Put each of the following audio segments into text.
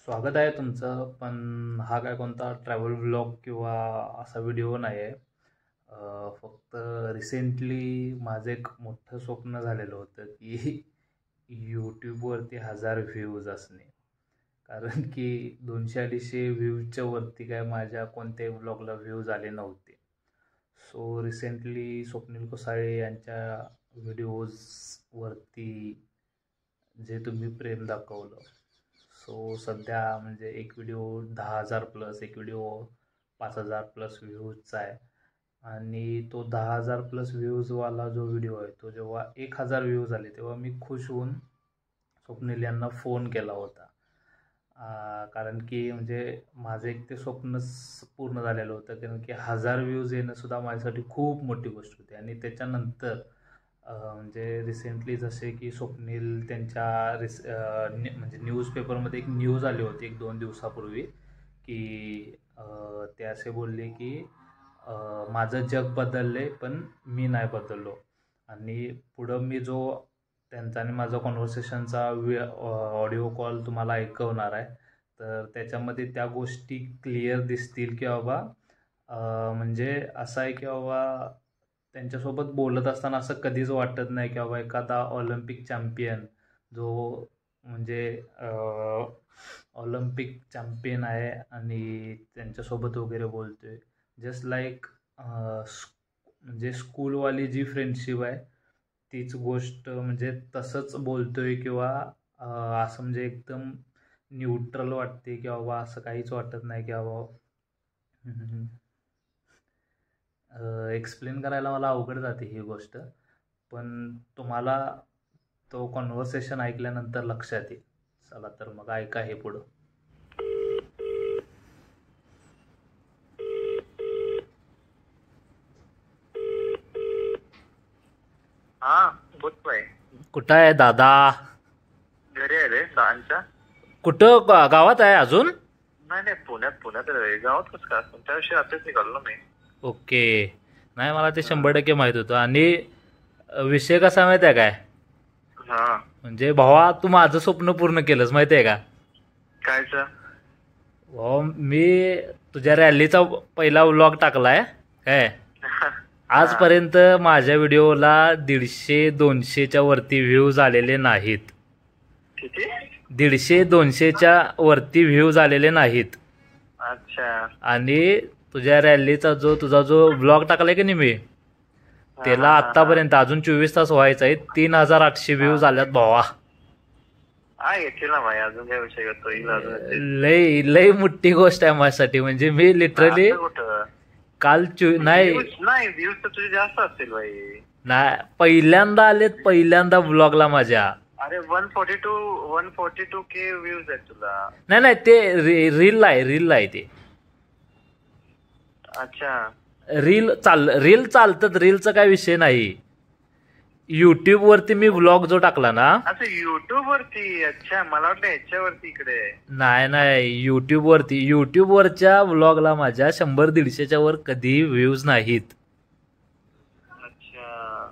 स्वागत आहे तुमचं. पण हा काय कोणता ट्रॅव्हल व्लॉग किंवा असा व्हिडिओ नाही आहे. फक्त रिसेंटली माझं एक मोठं स्वप्न झालेलं होतं की यूट्यूबवरती 1000 व्ह्यूज असणे. कारण की 200-250 व्ह्यूजच्या वरती काय माझ्या कोणत्याही व्लॉगला व्ह्यूज आले नव्हते. सो रिसेंटली स्वप्नील कोसाळे यांच्या व्हिडिओजवरती जे तुम्ही प्रेम दाखवलं, सो सध्या म्हणजे एक व्हिडिओ 10,000 प्लस, एक व्हिडिओ 5,000 प्लस व्ह्यूजचा आहे. आणि तो 10,000 प्लस व्ह्यूजवाला जो व्हिडिओ आहे तो जेव्हा 1,000 व्ह्यूज आले तेव्हा मी खुश होऊन स्वप्नील यांना फोन केला होता. कारण की म्हणजे माझं एक ते स्वप्नच पूर्ण झालेलं होतं. कारण की 1000 व्ह्यूज येणंसुद्धा माझ्यासाठी खूप मोठी गोष्ट होती. आणि त्याच्यानंतर म्हणजे रिसेंटली जसे की स्वप्नील त्यांच्या म्हणजे न्यूजपेपरमध्ये एक न्यूज आली होती 1-2 दिवसापूर्वी की ते असे बोलले की माझं जग बदलले पण मी नाही बदललो. आणि पुढं मी जो त्यांचा आणि माझा कॉन्व्हर्सेशनचा ऑडिओ कॉल तुम्हाला ऐकवणार आहे, तर त्याच्यामध्ये त्या गोष्टी क्लिअर दिसतील की बाबा म्हणजे असं आहे की बाबा त्यांच्यासोबत बोलत असताना असं कधीच वाटत नाही की बाबा एखादा ऑलिम्पिक चॅम्पियन जो म्हणजे ऑलिम्पिक चॅम्पियन आहे आणि त्यांच्यासोबत वगैरे बोलतोय. जस्ट लाईक म्हणजे स्कूलवाली जी फ्रेंडशिप आहे तीच गोष्ट म्हणजे तसंच बोलतोय किंवा असं म्हणजे एकदम न्यूट्रल वाटते की बाबा असं काहीच वाटत नाही की बाबा एक्सप्लेन करायला मला अवघड जाते ही गोष्ट. पण तुम्हाला तो कॉन्व्हर्सेशन ऐकल्यानंतर लक्षात येईल. चला तर मग ऐका हे पुढं. हा बोलतोय. कुठं आहे दादा? घरी आहे रे दानच्या. कुठं गावात आहे अजून? नाही नाही पुण्यात रे. गावात कसं काय? त्याविषयी आताच निघालो मी. ओके. नाही मला ते 100% माहीत होतं. आणि विषय कसा माहिती आहे काय? हा म्हणजे भावा तू माझं स्वप्न पूर्ण केलंस माहिती आहे का? कायचं? भावा मी तुझ्या रॅलीचा पहिला व्लॉग टाकलाय काय. आजपर्यंत माझ्या व्हिडिओला 150-200च्या वरती व्ह्यूज आलेले नाहीत. किती? 150-200च्या वरती व्ह्यूज आलेले नाहीत. अच्छा. आणि तुझ्या रॅलीचा तुझा जो ब्लॉग टाकलाय की नाही मी, त्याला आतापर्यंत अजून 24 तास व्हायचा आहे 3,800 व्ह्यूज आल्यात भावा. हा येतील ना भाई. अजून काय विषय करतो? लय लय मोठी गोष्ट आहे माझ्यासाठी. म्हणजे मी लिटरली काल नाही व्ह्यूज तर तुझे जास्त असतील भाई. नाही पहिल्यांदा आलेत, पहिल्यांदा ब्लॉगला माझ्या. अरे 142K व्ह्यूज आहेत तुला. नाही ते रील आहे ते. अच्छा. रील चालतात. रीलचा काय विषय नाही. युट्यूब वरती मी व्लॉग जो टाकला ना. अच्छा युट्यूब वरती. अच्छा मला वाटलं ह्याच्यावरती इकडे. नाही युट्यूब वरच्या व्लॉगला माझ्या 100-150च्या वर कधी व्ह्यूज नाहीत. अच्छा.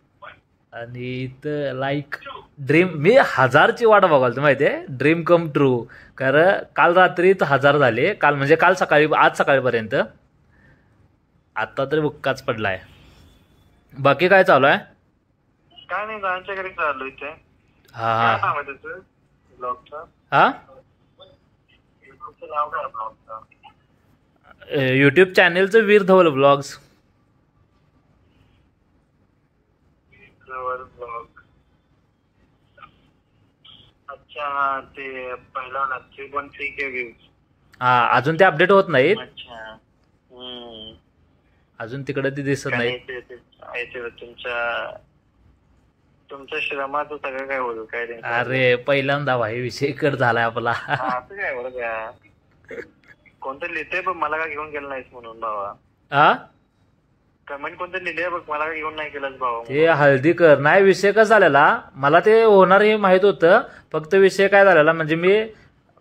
आणि इथं लाईक ड्रीम मी 1000ची वाट बघाल माहितीये. Dream come true. कारण काल रात्री 1000 झाले. काल सकाळी, आज सकाळपर्यंत. आता तरी बुक्काच पडलाय. बाकी काय चालू आहे? काय नाही गावांच्या घरी चाललो इथे. हा ब्लॉगचा युट्यूब चॅनेलचं वीर धवल ब्लॉग्स. अच्छा हा ते पहिला 3.3K व्ह्यूज. हा अजून ते अपडेट होत नाहीत. अच्छा. अजून तिकडे ते दिसत नाही. तुमच्या श्रमाचं सगळं काय होईल काय? अरे पहिल्यांदा भाई विषय कट झालाय आपला. असं काय बरं का? कोणतं लिहितंय बघ मला का घेऊन गेलं नाहीस म्हणून भावा. कमेंट कोणतं लिहिलंय बघ मला का घेऊन नाही केलंस भावा. ते हळदीकर नाही. विषय कसा झालेला मला ते होणार हे माहित होतं. फक्त विषय काय झालेला म्हणजे मी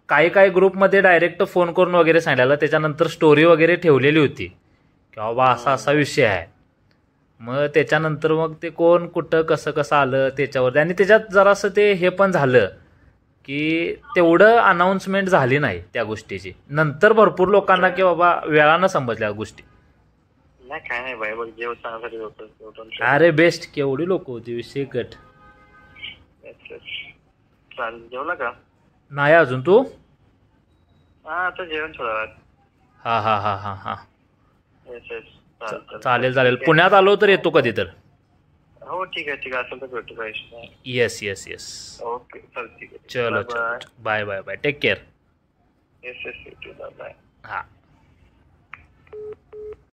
काही ग्रुपमध्ये डायरेक्ट फोन करून वगैरे सांगितलेला. त्याच्यानंतर स्टोरी वगैरे ठेवलेली होती की बाबा असा विषय आहे. मग त्याच्यानंतर मग ते कोण कुठं कसं आलं त्याच्यावरती. आणि त्याच्यात जरासं ते हे पण झालं की तेवढं अनाऊन्समेंट झाली नाही त्या गोष्टीची. नंतर भरपूर लोकांना की बाबा वेळानं समजल्या गोष्टी. नाही काय नाही भाई, बघ जेवण चांगल्यासाठी होतं. अरे बेस्ट, केवढी लोक होती, विषय गट. चालेल, जेवला का? नाही अजून. तू? हा आता जेवण थोडा वेळात. हा हा हा हा हा चालेल चालेल चालेल. पुण्यात आलो तर येतो कधी तर. हो ठीक आहे असेल तर भेटू काय. Yes yes yes. ओके चल ठीक आहे. चलो चलो. Bye bye bye. Take care. Yes bye. हा.